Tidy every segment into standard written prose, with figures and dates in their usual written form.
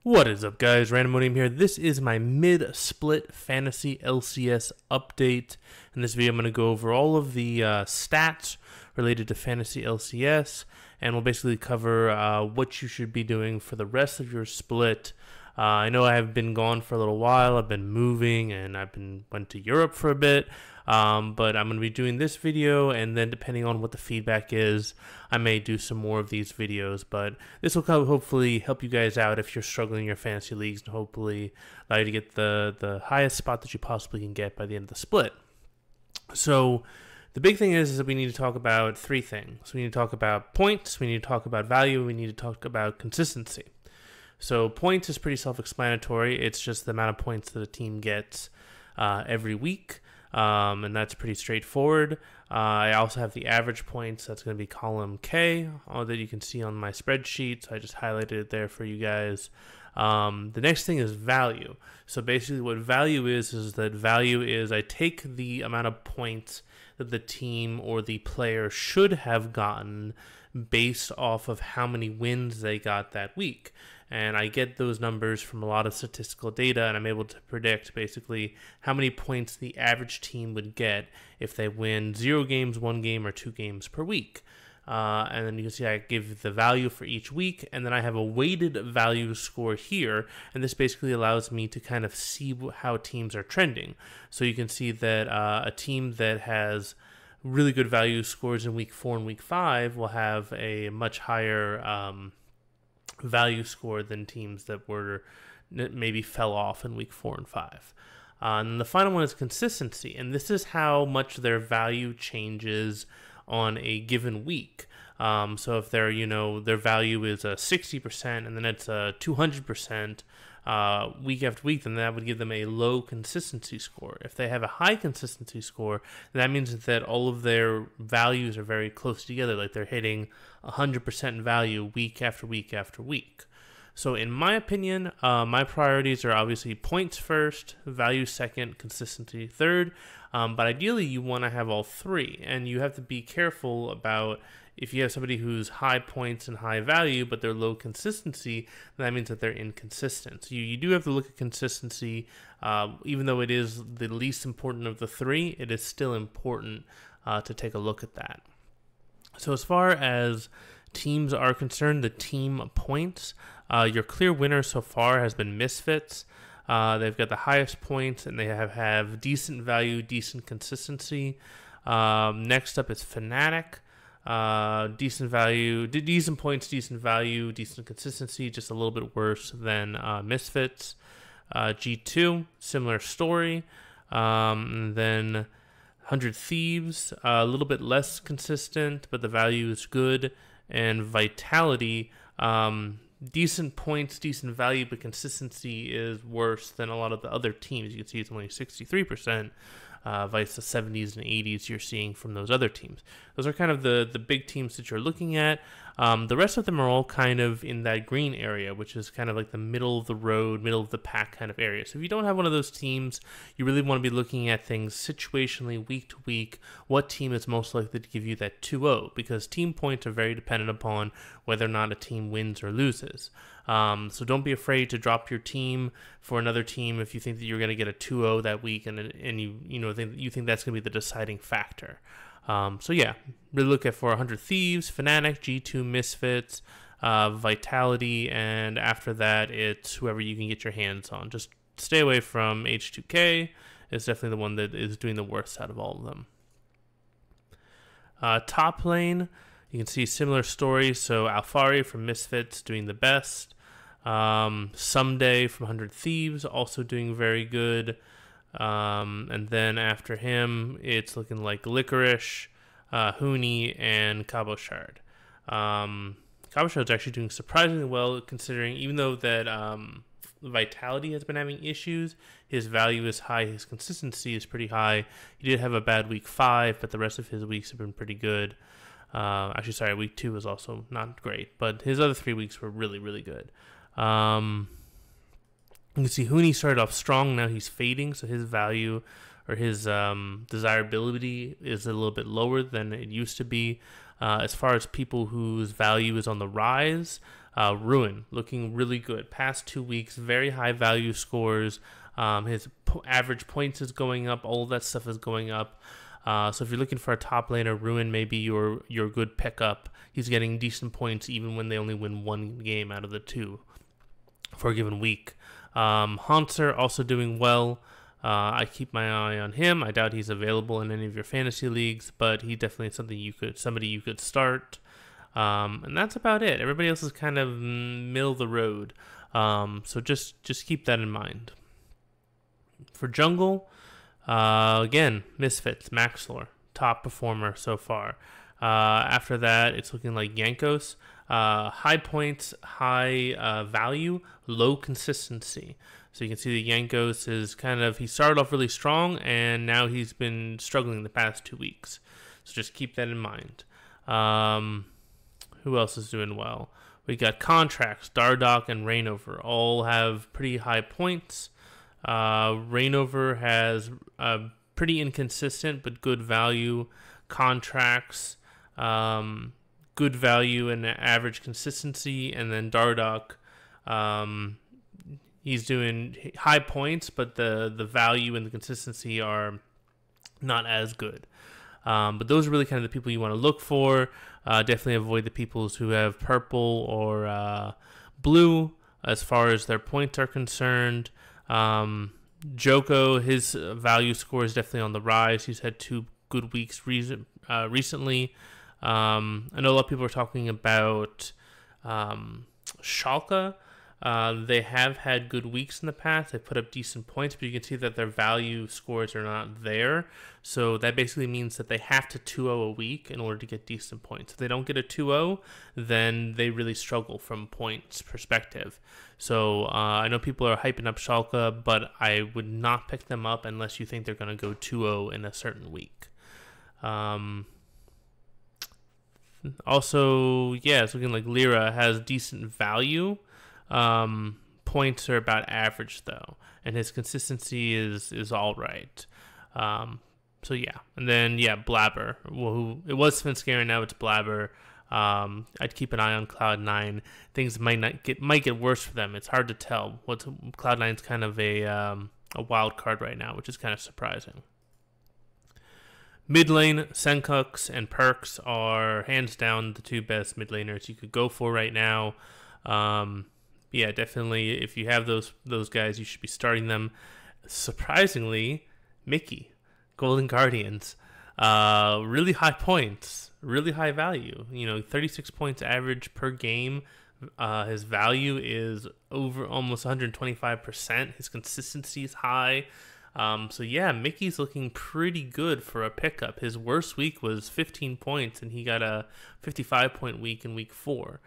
What is up, guys? Randomodium here. This is my mid-split fantasy LCS update. In this video, I'm going to go over all of the stats related to fantasy LCS, and we'll basically cover what you should be doing for the rest of your split. I know I have been gone for a little while. I've been moving, and went to Europe for a bit. But I'm going to be doing this video, and then depending on what the feedback is, I may do some more of these videos. But this will hopefully help you guys out if you're struggling in your fantasy leagues, and hopefully allow you to get the highest spot that you possibly can get by the end of the split. So the big thing is that we need to talk about three things. We need to talk about points, we need to talk about value, we need to talk about consistency. So points is pretty self-explanatory. It's just the amount of points that a team gets every week. And that's pretty straightforward. I also have the average points. That's going to be column K, all that you can see on my spreadsheet. So I just highlighted it there for you guys. The next thing is value. So basically what value is that value is I take the amount of points that the team or the player should have gotten based off of how many wins they got that week. And I get those numbers from a lot of statistical data, and I'm able to predict basically how many points the average team would get if they win 0 games, 1 game, or 2 games per week. And then you can see I give the value for each week, and then I have a weighted value score here, and this basically allows me to kind of see how teams are trending. So you can see that a team that has really good value scores in week 4 and week 5 will have a much higher value score than teams that maybe fell off in week 4 and 5. And the final one is consistency, and this is how much their value changes on a given week. So if their value is a 60% and then it's a 200% week after week, then that would give them a low consistency score. If they have a high consistency score, that means that all of their values are very close together, like they're hitting 100% value week after week after week. So in my opinion, my priorities are obviously points first, value second, consistency third. But ideally, you want to have all three, and you have to be careful about if you have somebody who's high points and high value, but they're low consistency, that means that they're inconsistent. So you do have to look at consistency. Even though it is the least important of the three, it is still important to take a look at that. So as far as teams are concerned, the team points, your clear winner so far has been Misfits. They've got the highest points, and they have decent value, decent consistency. Next up is Fnatic. Decent value, decent points, decent value, decent consistency, just a little bit worse than Misfits. G2, similar story. And then 100 Thieves, a little bit less consistent, but the value is good. And Vitality, decent points, decent value, but consistency is worse than a lot of the other teams. You can see it's only 63%, vice the 70s and 80s you're seeing from those other teams. Those are kind of the big teams that you're looking at. The rest of them are all kind of in that green area, which is kind of like the middle of the road, middle of the pack kind of area. So if you don't have one of those teams, you really want to be looking at things situationally, week to week. What team is most likely to give you that 2-0? Because team points are very dependent upon whether or not a team wins or loses. So don't be afraid to drop your team for another team if you think that you're going to get a 2-0 that week, and you think that's going to be the deciding factor. So yeah, really look at for 100 Thieves, Fnatic, G2, Misfits, Vitality, and after that, it's whoever you can get your hands on. Just stay away from H2K. It's definitely the one that is doing the worst out of all of them. Top lane, you can see similar stories. So Alphari from Misfits doing the best. Someday from 100 Thieves also doing very good. And then after him, it's looking like Licorice, Huni, and Cabochard. Cabochard's actually doing surprisingly well, considering even though that Vitality has been having issues, his value is high, his consistency is pretty high. He did have a bad week 5, but the rest of his weeks have been pretty good. Actually, sorry, week 2 was also not great, but his other 3 weeks were really, really good. You can see Huni started off strong, now he's fading, so his value or his desirability is a little bit lower than it used to be. As far as people whose value is on the rise, Ruin looking really good. Past 2 weeks, very high value scores. His average points is going up. All of that stuff is going up. So if you're looking for a top laner, Ruin may be your good pickup. He's getting decent points even when they only win 1 game out of the 2 for a given week. Haunter also doing well. I keep my eye on him. I doubt he's available in any of your fantasy leagues, but he definitely is somebody you could start. And that's about it. Everybody else is kind of middle of the road. So just keep that in mind. For jungle, again, Misfits, Maxlor, top performer so far. After that, it's looking like Yankos. High points, high value, low consistency. So you can see the Yankos is he started off really strong, and now he's been struggling the past 2 weeks. So just keep that in mind. Who else is doing well? We got Contracts, Dardoch, and Reignover. All have pretty high points. Reignover has pretty inconsistent but good value. Contracts, good value and average consistency. And then Dardoch, he's doing high points, but the value and the consistency are not as good. But those are really kind of the people you want to look for. Definitely avoid the people who have purple or blue as far as their points are concerned. Joko, his value score is definitely on the rise. He's had 2 good weeks recently. I know a lot of people are talking about Schalke. They have had good weeks in the past. They put up decent points, but you can see that their value scores are not there. So that basically means that they have to 2-0 a week in order to get decent points. If they don't get a 2-0, then they really struggle from points perspective. So I know people are hyping up Schalke, but I would not pick them up unless you think they're going to go 2-0 in a certain week. Also, yeah, it's looking like Lyra has decent value. Points are about average though, and his consistency is all right. So yeah, and then Blabber. Well, it was Svenskeren, now it's Blabber. I'd keep an eye on Cloud9. Things might get worse for them. It's hard to tell. Cloud9's kind of a wild card right now, which is kind of surprising. Mid lane, Senkux and Perks are hands down the 2 best mid laners you could go for right now. Yeah, definitely. If you have those guys, you should be starting them. Surprisingly, Mickey, Golden Guardians, really high points, really high value. 36 points average per game. His value is over almost 125%. His consistency is high. So yeah, Mickey's looking pretty good for a pickup. His worst week was 15 points, and he got a 55-point week in week 4.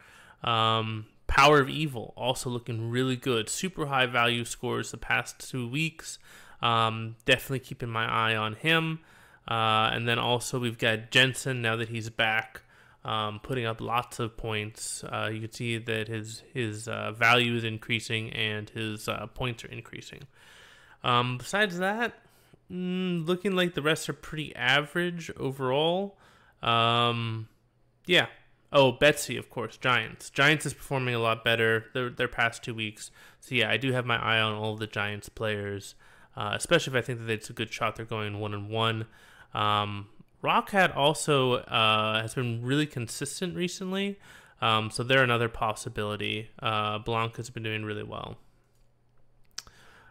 Power of Evil also looking really good. Super high value scores the past 2 weeks. Definitely keeping my eye on him. And then also we've got Jensen now that he's back, putting up lots of points. You can see that his value is increasing and his points are increasing. Besides that, looking like the rest are pretty average overall. Yeah. Oh, Betsy, of course, Giants. Giants is performing a lot better their past 2 weeks. So yeah, I do have my eye on all of the Giants players, especially if I think that it's a good shot they're going 1-1. Rockhat also has been really consistent recently, so they're another possibility. Blanca's been doing really well.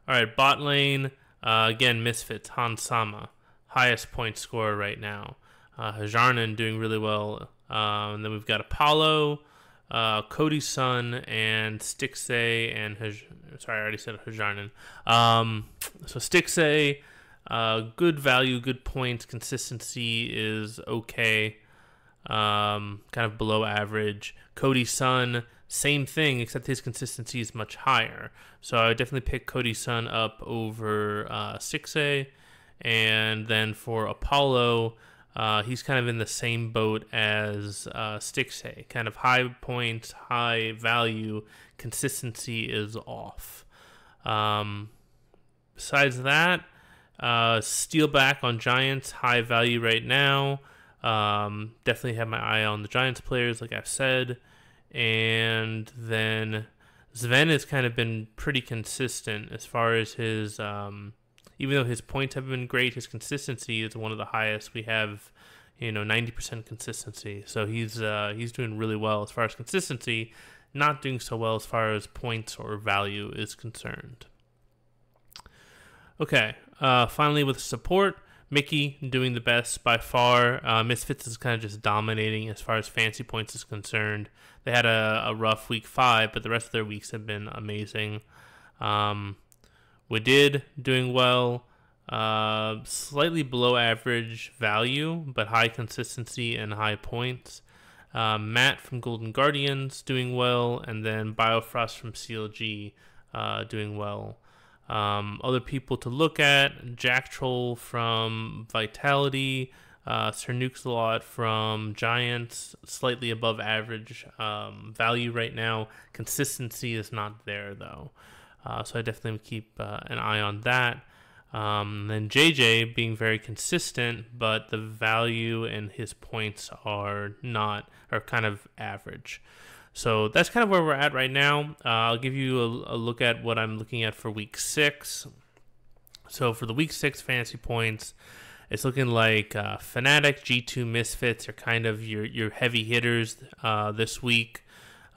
All right, bot lane, again, Misfits, Hans Sama, highest point scorer right now. Hajarnan doing really well. And then we've got Apollo, Cody's son, and Stixay, and sorry, I already said Hajarnan. So Stixay, good value, good points, consistency is okay, kind of below average. Cody's son, same thing, except his consistency is much higher. So I would definitely pick Cody's son up over Stixay. And then for Apollo, he's kind of in the same boat as Stixay. Kind of high points, high value, consistency is off. Besides that, Steelback on Giants, high value right now. Definitely have my eye on the Giants players, like I've said. And then Sven has kind of been pretty consistent as far as his, even though his points have been great, his consistency is one of the highest. We have, 90% consistency. So he's doing really well as far as consistency, not doing so well as far as points or value is concerned. Okay, finally with support, Mickey doing the best by far. Misfits is kind of just dominating as far as fantasy points is concerned. They had a rough week 5, but the rest of their weeks have been amazing. Wadid doing well, slightly below average value, but high consistency and high points. Matt from Golden Guardians doing well, and then Biofrost from CLG doing well. Other people to look at, Jack Troll from Vitality, Sir Nukesalot from Giants, slightly above average value right now. Consistency is not there though, so I definitely would keep an eye on that. Then JJ being very consistent, but the value and his points are kind of average. So that's kind of where we're at right now. I'll give you a look at what I'm looking at for week 6. So for the week 6 fantasy points, it's looking like Fnatic, G2, Misfits are kind of your heavy hitters this week.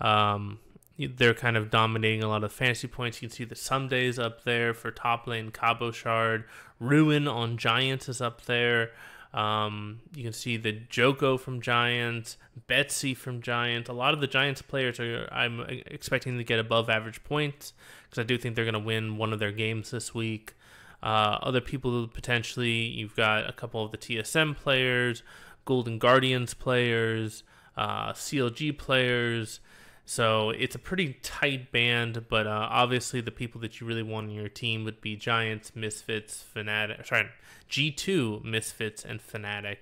They're kind of dominating a lot of fantasy points. You can see the Somedays up there for top lane, Cabo Shard. Ruin on Giants is up there. You can see the Joko from Giants, Betsy from Giants. A lot of the Giants players I'm expecting to get above average points because I do think they're going to win one of their games this week. Other people potentially, you've got a couple of the TSM players, Golden Guardians players, CLG players. So it's a pretty tight band, but obviously the people that you really want on your team would be Giants, Misfits, G2, Misfits, and Fnatic.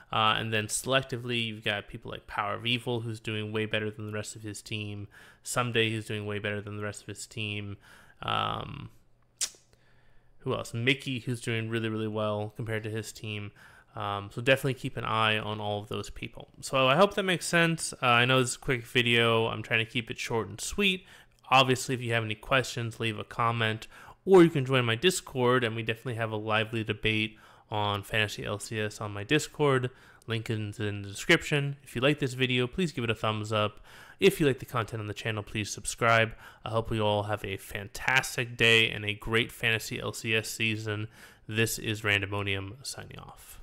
And then selectively, you've got people like Power of Evil, who's doing way better than the rest of his team. Someday, who's doing way better than the rest of his team. Who else? Mickey, who's doing really, really well compared to his team. So definitely keep an eye on all of those people. So I hope that makes sense. I know this is a quick video. I'm trying to keep it short and sweet. Obviously, if you have any questions, leave a comment, or you can join my Discord, and we definitely have a lively debate on Fantasy LCS on my Discord. Link is in the description. If you like this video, please give it a thumbs up. If you like the content on the channel, please subscribe. I hope we all have a fantastic day and a great Fantasy LCS season. This is Randomonium signing off.